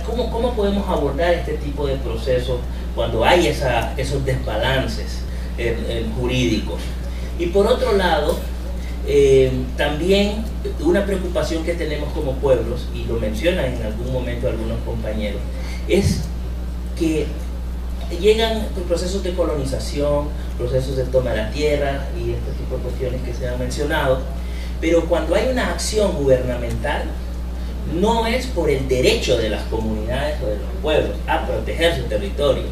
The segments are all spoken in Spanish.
¿Cómo podemos abordar este tipo de procesos cuando hay esos desbalances jurídicos? Y por otro lado, también una preocupación que tenemos como pueblos, y lo mencionan en algún momento algunos compañeros, es que llegan procesos de colonización, procesos de toma de la tierra y este tipo de cuestiones que se han mencionado, pero cuando hay una acción gubernamental, no es por el derecho de las comunidades o de los pueblos a proteger su territorio,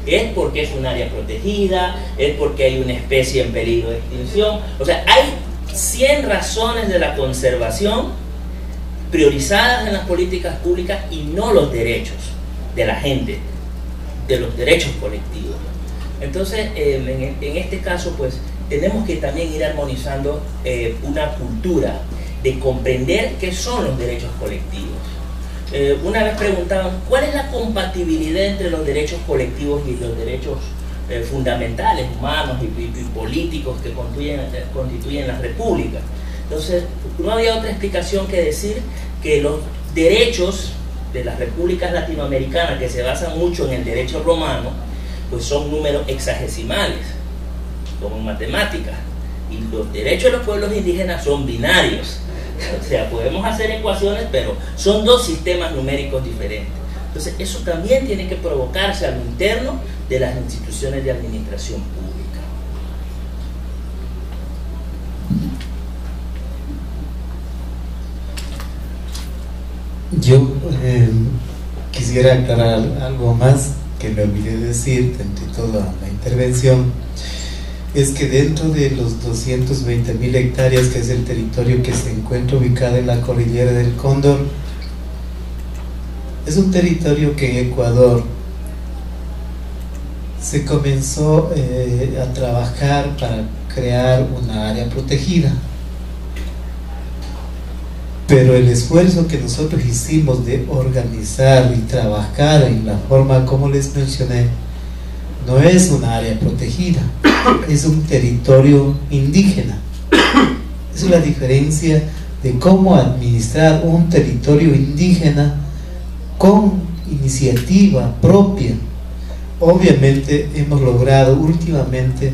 es porque es un área protegida, es porque hay una especie en peligro de extinción. O sea, hay 100 razones de la conservación priorizadas en las políticas públicas y no los derechos de la gente, de los derechos colectivos. Entonces, en este caso, pues, tenemos que también ir armonizando una cultura de comprender qué son los derechos colectivos. Una vez preguntaban, ¿cuál es la compatibilidad entre los derechos colectivos y los derechos fundamentales, humanos y políticos que constituyen la república? Entonces, no había otra explicación que decir que los derechos de las repúblicas latinoamericanas, que se basan mucho en el derecho romano, pues son números hexagesimales, como en matemáticas, y los derechos de los pueblos indígenas son binarios. O sea, podemos hacer ecuaciones, pero son dos sistemas numéricos diferentes. Entonces, eso también tiene que provocarse a lo interno de las instituciones de administración pública. Yo quisiera aclarar algo más que me olvidé decir entre toda la intervención. Es que dentro de los 220.000 hectáreas, que es el territorio que se encuentra ubicado en la cordillera del Cóndor, es un territorio que en Ecuador se comenzó a trabajar para crear una área protegida, pero el esfuerzo que nosotros hicimos de organizar y trabajar en la forma como les mencioné, no es una área protegida, es un territorio indígena. Esa es la diferencia de cómo administrar un territorio indígena con iniciativa propia. Obviamente hemos logrado últimamente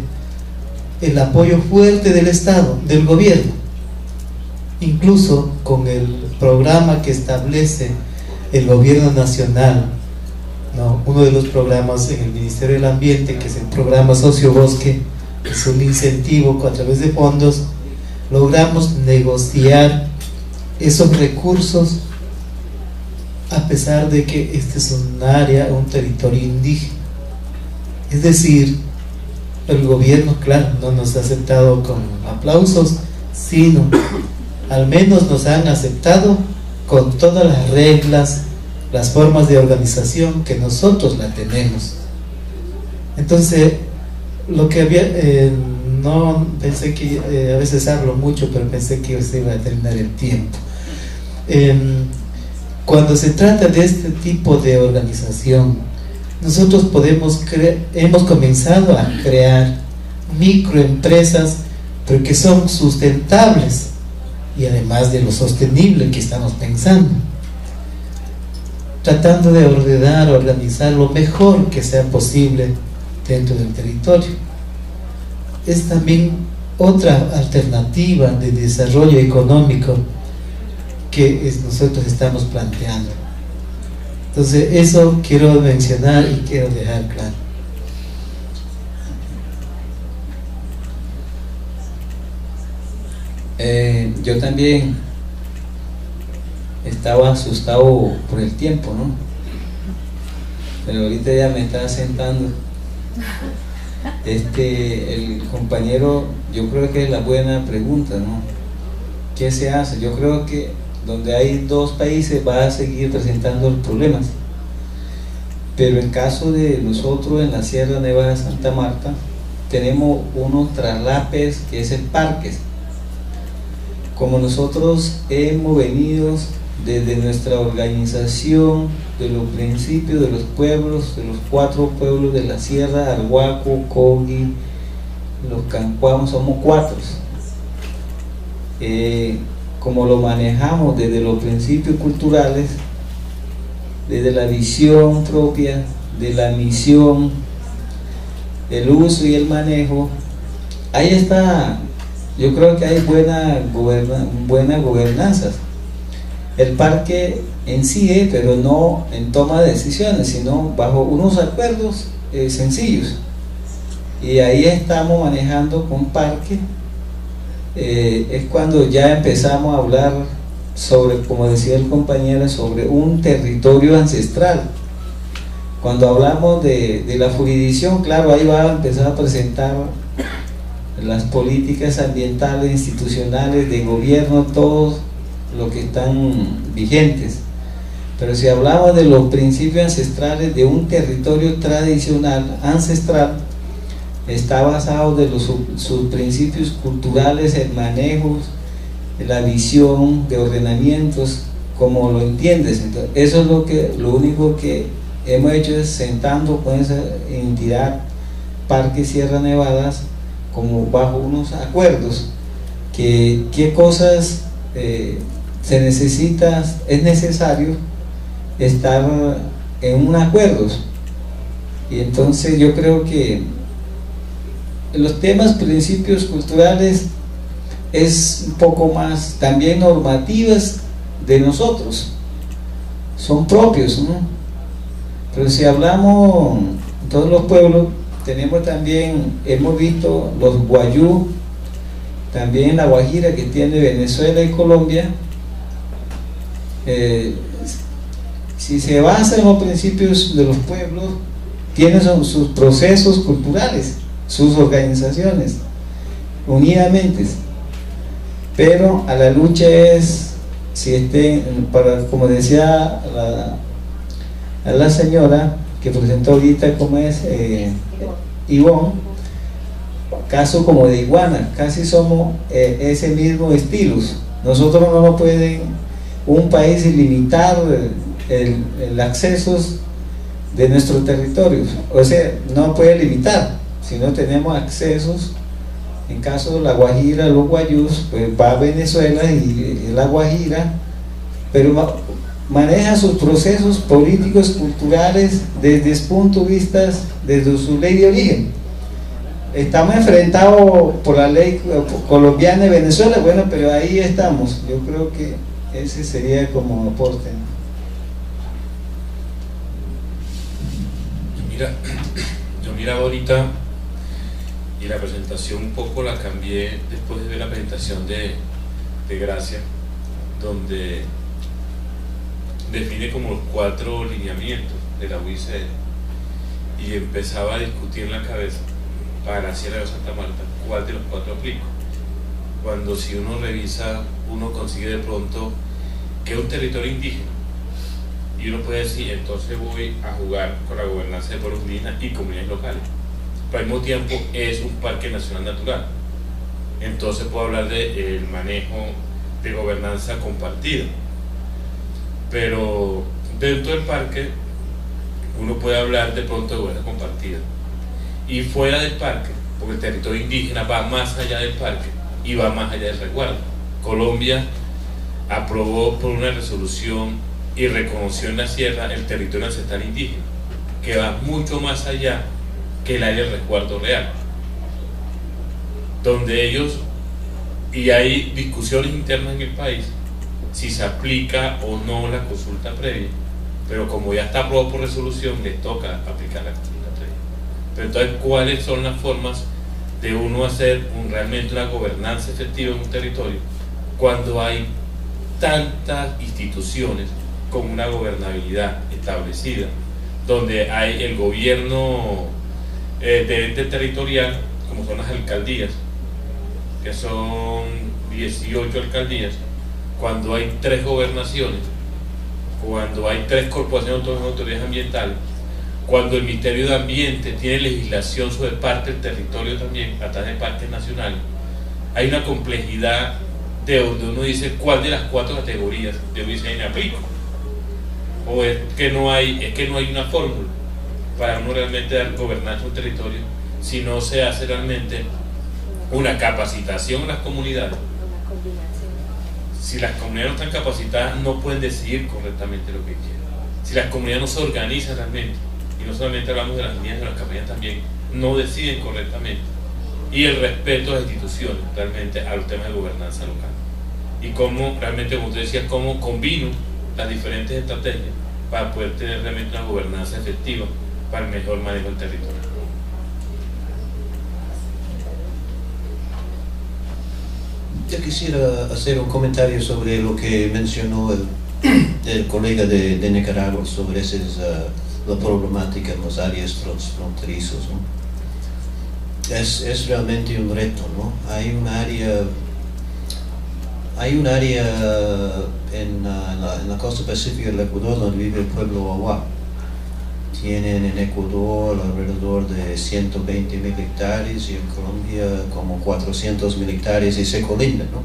el apoyo fuerte del Estado, del gobierno, incluso con el programa que establece el gobierno nacional, ¿no? Uno de los programas en el Ministerio del Ambiente, que es el programa Sociobosque, es un incentivo que a través de fondos logramos negociar esos recursos, a pesar de que este es un área, un territorio indígena. Es decir, el gobierno, claro, no nos ha aceptado con aplausos, sino al menos nos han aceptado con todas las reglas, las formas de organización que nosotros la tenemos. Entonces, lo que había, no pensé que, a veces hablo mucho, pero pensé que se iba a terminar el tiempo. Cuando se trata de este tipo de organización, nosotros hemos comenzado a crear microempresas, pero que son sustentables, y además de lo sostenible que estamos pensando, tratando de organizar lo mejor que sea posible dentro del territorio. Es también otra alternativa de desarrollo económico que nosotros estamos planteando. Entonces, eso quiero mencionar y quiero dejar claro. Yo también estaba asustado por el tiempo, ¿no? Pero ahorita ya me está sentando. El compañero, yo creo que es la buena pregunta, ¿no? ¿Qué se hace? Yo creo que donde hay dos países va a seguir presentando problemas, pero en caso de nosotros en la Sierra Nevada de Santa Marta tenemos unos traslapes que es el Parques. Como nosotros hemos venido desde nuestra organización de los principios de los pueblos, de los 4 pueblos de la Sierra, Arhuaco, Cogi, los Cancuamos, somos 4. Como lo manejamos desde los principios culturales, desde la visión propia, de la misión, el uso y el manejo. Ahí está, yo creo que hay buena gobernanza. El parque en sí, pero no en toma de decisiones, sino bajo unos acuerdos sencillos. Y ahí estamos manejando con parque. Es cuando ya empezamos a hablar sobre, como decía el compañero, sobre un territorio ancestral. Cuando hablamos de la jurisdicción, claro, ahí va a empezar a presentar las políticas ambientales, institucionales, de gobierno, todo lo que están vigentes. Pero si hablamos de los principios ancestrales de un territorio tradicional, ancestral, está basado de sus principios culturales, el manejo, la visión de ordenamientos, como lo entiendes. Entonces, eso es lo único que hemos hecho, es sentando con esa entidad Parque Sierra Nevadas como bajo unos acuerdos, que qué cosas se necesita, es necesario estar en un acuerdo. Y entonces yo creo que los temas, principios culturales, es un poco más también normativas de nosotros, son propios, ¿no? Pero si hablamos en todos los pueblos, tenemos también, hemos visto los guayú, también la Guajira que tiene Venezuela y Colombia. Si se basa en los principios de los pueblos, tienen sus procesos culturales, sus organizaciones, unidamente. Pero a la lucha es, si como decía la señora que presentó ahorita, como es Ivonne, caso como de iguana, casi somos ese mismo estilo. Nosotros no nos pueden un país limitar el acceso de nuestros territorios, o sea, no puede limitar, si no tenemos accesos. En caso de la Guajira, los guayús, pues va a Venezuela y la Guajira, pero maneja sus procesos políticos, culturales, desde su punto de vista, desde su ley de origen. Estamos enfrentados por la ley colombiana de Venezuela, bueno, pero ahí estamos. Yo creo que ese sería como aporte. Yo miraba ahorita, y la presentación un poco la cambié después de ver la presentación de Gracia, donde define como los 4 lineamientos de la UICN, y empezaba a discutir en la cabeza para la Sierra de Santa Marta cuál de los 4 aplico. Cuando si uno revisa, uno consigue de pronto que es un territorio indígena, y uno puede decir, entonces voy a jugar con la gobernanza de pueblos indígenas y comunidades locales, pero al mismo tiempo es un parque nacional natural, entonces puedo hablar del manejo de gobernanza compartida. Pero dentro del parque uno puede hablar de pronto de gobernanza compartida, y fuera del parque, porque el territorio indígena va más allá del parque y va más allá del resguardo. Colombia aprobó por una resolución y reconoció en la sierra el territorio ancestral indígena, que va mucho más allá que el área del resguardo real, donde ellos, y hay discusiones internas en el país si se aplica o no la consulta previa, pero como ya está aprobado por resolución, les toca aplicar la consulta previa. Pero entonces, ¿cuáles son las formas de uno hacer realmente una gobernanza efectiva en un territorio cuando hay tantas instituciones con una gobernabilidad establecida, donde hay el gobierno de ente territorial, como son las alcaldías, que son 18 alcaldías, cuando hay 3 gobernaciones, cuando hay 3 corporaciones de autoridades ambientales, cuando el Ministerio de Ambiente tiene legislación sobre parte del territorio también, a través de parques nacionales, hay una complejidad de donde uno dice cuál de las 4 categorías de UICN aplico, o es que no hay una fórmula para uno realmente dar gobernanza a un territorio, si no se hace realmente una capacitación en las comunidades. Si las comunidades no están capacitadas, no pueden decidir correctamente lo que quieren. Si las comunidades no se organizan realmente, y no solamente hablamos de las líneas de las campañas también, no deciden correctamente, y el respeto a las instituciones, realmente a los temas de gobernanza local. Y cómo realmente, como usted decía, cómo combino las diferentes estrategias para poder tener realmente una gobernanza efectiva para el mejor manejo del territorio. Yo quisiera hacer un comentario sobre lo que mencionó el colega de Nicaragua sobre la problemática en las áreas transfronterizas, ¿no? Es realmente un reto, ¿no? Hay un área en la costa pacífica del Ecuador donde vive el pueblo Wawa. Tienen en Ecuador alrededor de 120.000 hectáreas y en Colombia como 400.000 hectáreas y se colindan, ¿no?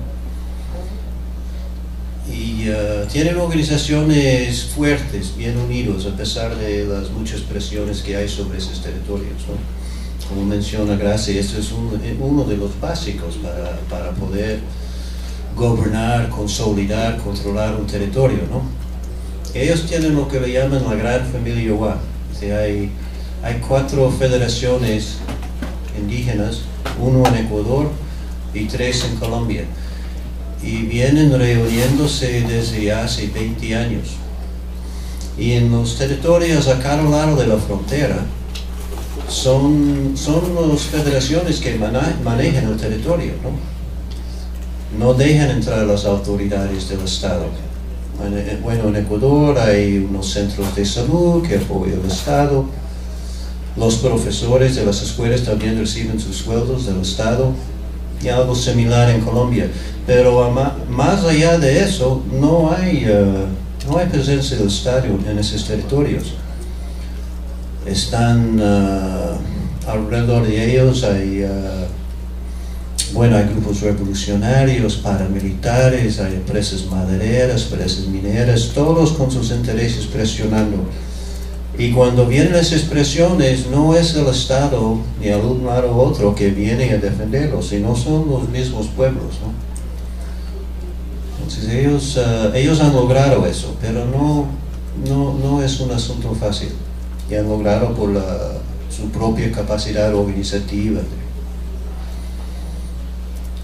Y tienen organizaciones fuertes, bien unidos, a pesar de las muchas presiones que hay sobre esos territorios, ¿no? Como menciona Gracia, esto es uno de los básicos para poder gobernar, consolidar, controlar un territorio, ¿no? Ellos tienen lo que le llaman la gran familia Wa. Hay 4 federaciones indígenas, 1 en Ecuador y 3 en Colombia, y vienen reuniéndose desde hace 20 años. Y en los territorios a cada lado de la frontera son las federaciones que manejan el territorio, ¿no? No dejan entrar a las autoridades del Estado. Bueno, en Ecuador hay unos centros de salud que apoyan el Estado. Los profesores de las escuelas también reciben sus sueldos del Estado, y algo similar en Colombia. Pero más allá de eso, no hay presencia del Estado en esos territorios. Están alrededor de ellos hay grupos revolucionarios, paramilitares, hay empresas madereras, empresas mineras, todos con sus intereses presionando. Y cuando vienen esas presiones, no es el Estado ni a un lado u otro que viene a defenderlos, sino son los mismos pueblos, ¿no? Entonces ellos han logrado eso, pero no es un asunto fácil. Y han logrado por su propia capacidad organizativa.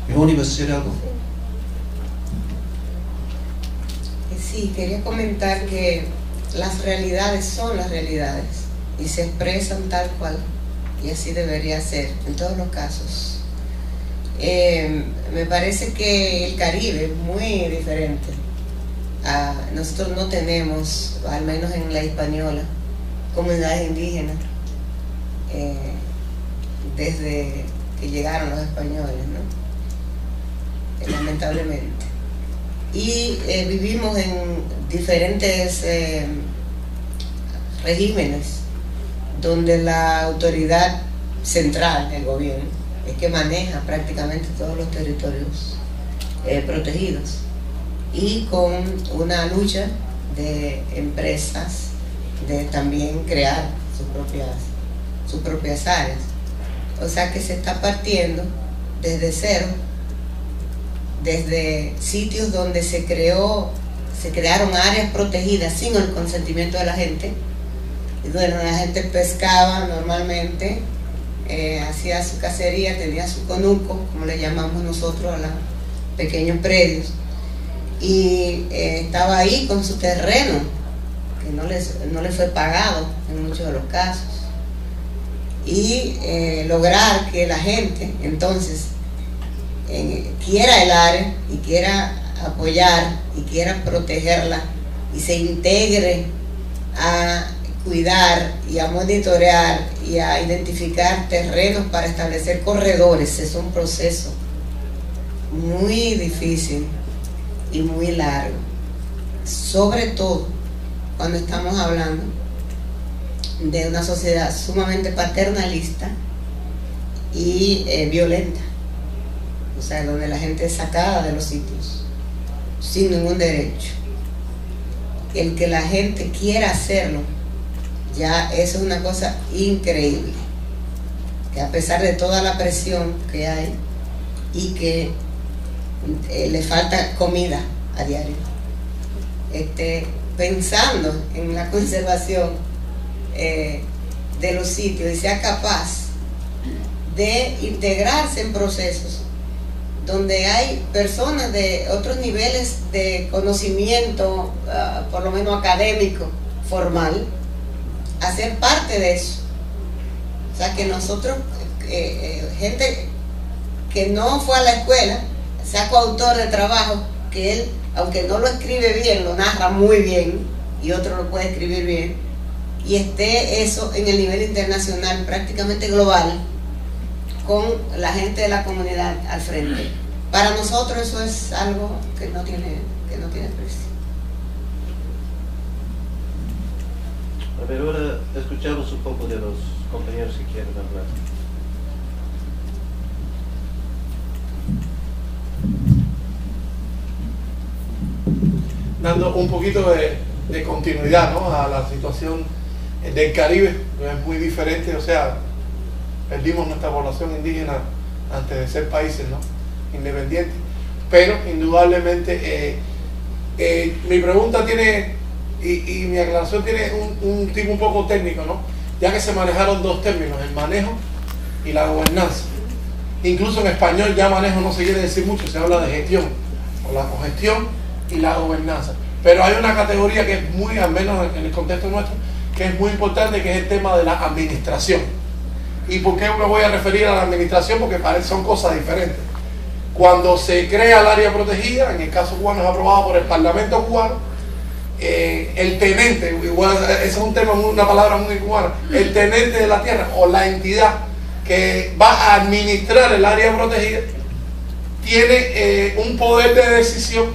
¿Ivonne, iba a decir algo? Sí, quería comentar que las realidades son las realidades y se expresan tal cual, y así debería ser en todos los casos. Me parece que el Caribe es muy diferente. Nosotros no tenemos, al menos en la Hispaniola, comunidades indígenas desde que llegaron los españoles, ¿no? Lamentablemente. Y vivimos en diferentes regímenes donde la autoridad central, el gobierno, es que maneja prácticamente todos los territorios protegidos, y con una lucha de empresas de también crear sus propias áreas. O sea que se está partiendo desde cero, desde sitios donde se crearon áreas protegidas sin el consentimiento de la gente, y donde la gente pescaba normalmente, hacía su cacería, tenía su conuco, como le llamamos nosotros a los pequeños predios, y estaba ahí con su terreno, que no le fue pagado en muchos de los casos, y lograr que la gente entonces quiera el área y quiera apoyar y quiera protegerla y se integre a cuidar y a monitorear y a identificar terrenos para establecer corredores. Es un proceso muy difícil y muy largo, sobre todo cuando estamos hablando de una sociedad sumamente paternalista y violenta. O sea, donde la gente es sacada de los sitios sin ningún derecho. El que la gente quiera hacerlo, ya eso es una cosa increíble. Que a pesar de toda la presión que hay y que le falta comida a diario, pensando en la conservación de los sitios y sea capaz de integrarse en procesos donde hay personas de otros niveles de conocimiento, por lo menos académico, formal, hacer parte de eso. O sea, que nosotros, gente que no fue a la escuela, sea coautor de trabajo, que él, aunque no lo escribe bien, lo narra muy bien, y otro lo puede escribir bien, y esté eso en el nivel internacional, prácticamente global, con la gente de la comunidad al frente. Para nosotros eso es algo que no tiene precio. A ver, ahora escuchamos un poco de los compañeros que quieren hablar. Dando un poquito de continuidad, ¿no?, a la situación del Caribe, que es muy diferente. O sea, perdimos nuestra población indígena antes de ser países, ¿no?, independientes, pero indudablemente mi pregunta tiene y mi aclaración tiene un tipo un poco técnico, ¿no?, ya que se manejaron dos términos, el manejo y la gobernanza. Incluso en español ya manejo no se quiere decir mucho, se habla de gestión, o la cogestión y la gobernanza, pero hay una categoría que es muy, al menos en el contexto nuestro, que es muy importante, que es el tema de la administración. ¿Y por qué me voy a referir a la administración? Porque son cosas diferentes. Cuando se crea el área protegida, en el caso cubano es aprobado por el Parlamento cubano, el tenente, igual, ese es un tema, una palabra muy cubana, el tenente de la tierra o la entidad que va a administrar el área protegida tiene un poder de decisión,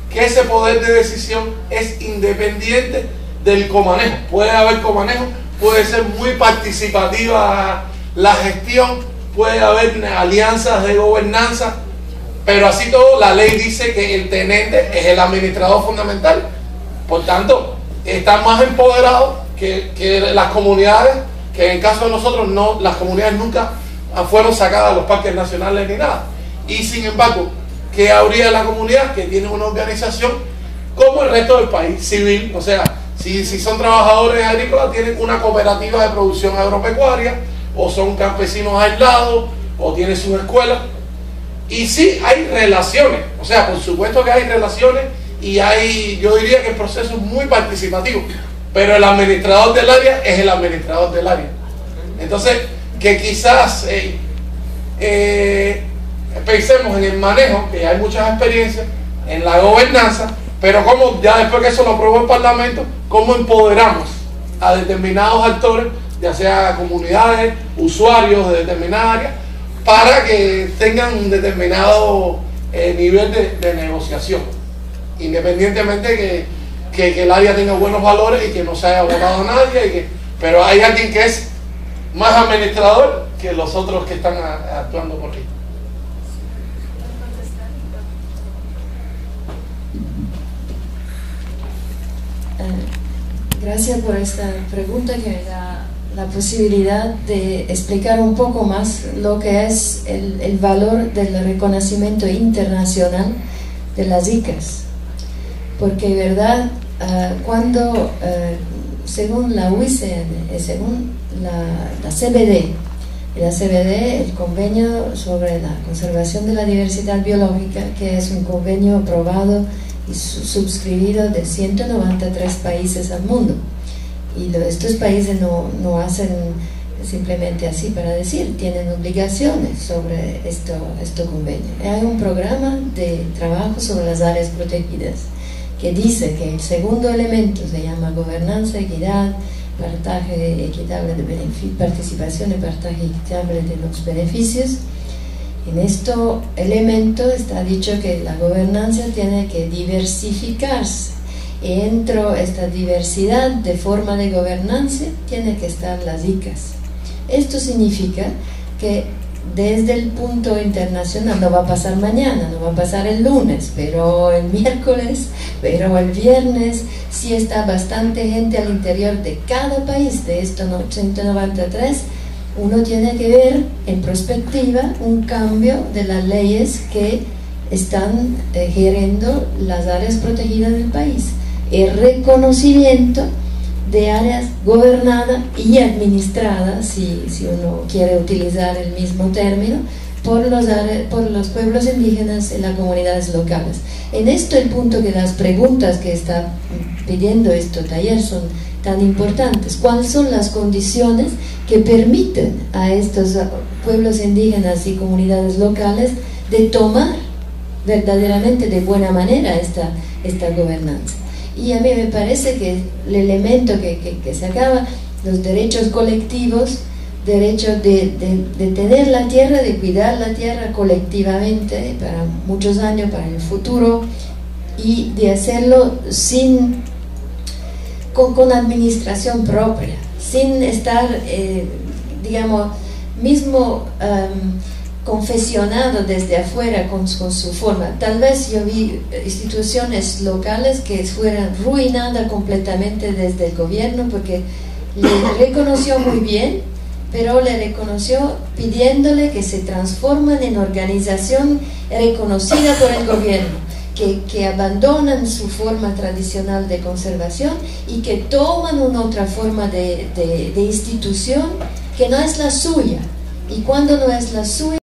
que ese poder de decisión es independiente del comanejo. Puede haber comanejo, puede ser muy participativa la gestión, puede haber alianzas de gobernanza, pero así todo la ley dice que el tenente es el administrador fundamental. Por tanto, está más empoderado que las comunidades, que en el caso de nosotros no, las comunidades nunca fueron sacadas de los parques nacionales ni nada. Y sin embargo, ¿qué habría de la comunidad? Que tiene una organización como el resto del país, civil. O sea, si son trabajadores agrícolas, tienen una cooperativa de producción agropecuaria, o son campesinos aislados, o tienen su escuela. Y sí hay relaciones, o sea, por supuesto que hay relaciones, y hay, yo diría que el proceso es muy participativo, pero el administrador del área es el administrador del área. Entonces, que quizás pensemos en el manejo, que hay muchas experiencias, en la gobernanza, pero como ya después que eso lo aprobó el Parlamento, cómo empoderamos a determinados actores, ya sea comunidades, usuarios de determinada área, para que tengan un determinado nivel de negociación, independientemente que el área tenga buenos valores y que no se haya votado a nadie, pero hay alguien que es más administrador que los otros que están actuando por ahí. Gracias por esta pregunta que me da la posibilidad de explicar un poco más lo que es el valor del reconocimiento internacional de las ICAs. Porque, ¿verdad? Cuando, según la UICN, según la CBD, el convenio sobre la conservación de la diversidad biológica, que es un convenio aprobado y suscribido de 193 países al mundo, y estos países no hacen simplemente así para decir, tienen obligaciones sobre este convenio. Hay un programa de trabajo sobre las áreas protegidas que dice que el segundo elemento se llama gobernanza, equidad, partaje equitable de beneficios, participación y partaje equitable de los beneficios. En este elemento está dicho que la gobernanza tiene que diversificarse, y dentro de esta diversidad de forma de gobernanza tiene que estar las ICAs. Esto significa que desde el punto internacional, no va a pasar mañana, no va a pasar el lunes, pero el miércoles, pero el viernes, sí está bastante gente al interior de cada país de estos 193. Uno tiene que ver en perspectiva un cambio de las leyes que están geriendo las áreas protegidas del país. el reconocimiento de áreas gobernadas y administradas, si uno quiere utilizar el mismo término, por los pueblos indígenas y las comunidades locales. En esto el punto que las preguntas que está pidiendo este taller son tan importantes. ¿Cuáles son las condiciones que permiten a estos pueblos indígenas y comunidades locales de tomar verdaderamente de buena manera esta gobernanza? Y a mí me parece que el elemento que se acaba, los derechos colectivos, derecho de tener la tierra, de cuidar la tierra colectivamente para muchos años, para el futuro, y de hacerlo con administración propia, sin estar, digamos, mismo confesionado desde afuera con su forma. Tal vez yo vi instituciones locales que fueran ruinadas completamente desde el gobierno, porque le reconoció muy bien, pero le reconoció pidiéndole que se transformen en organización reconocida por el gobierno, que abandonan su forma tradicional de conservación y que toman una otra forma de institución que no es la suya. Y cuando no es la suya,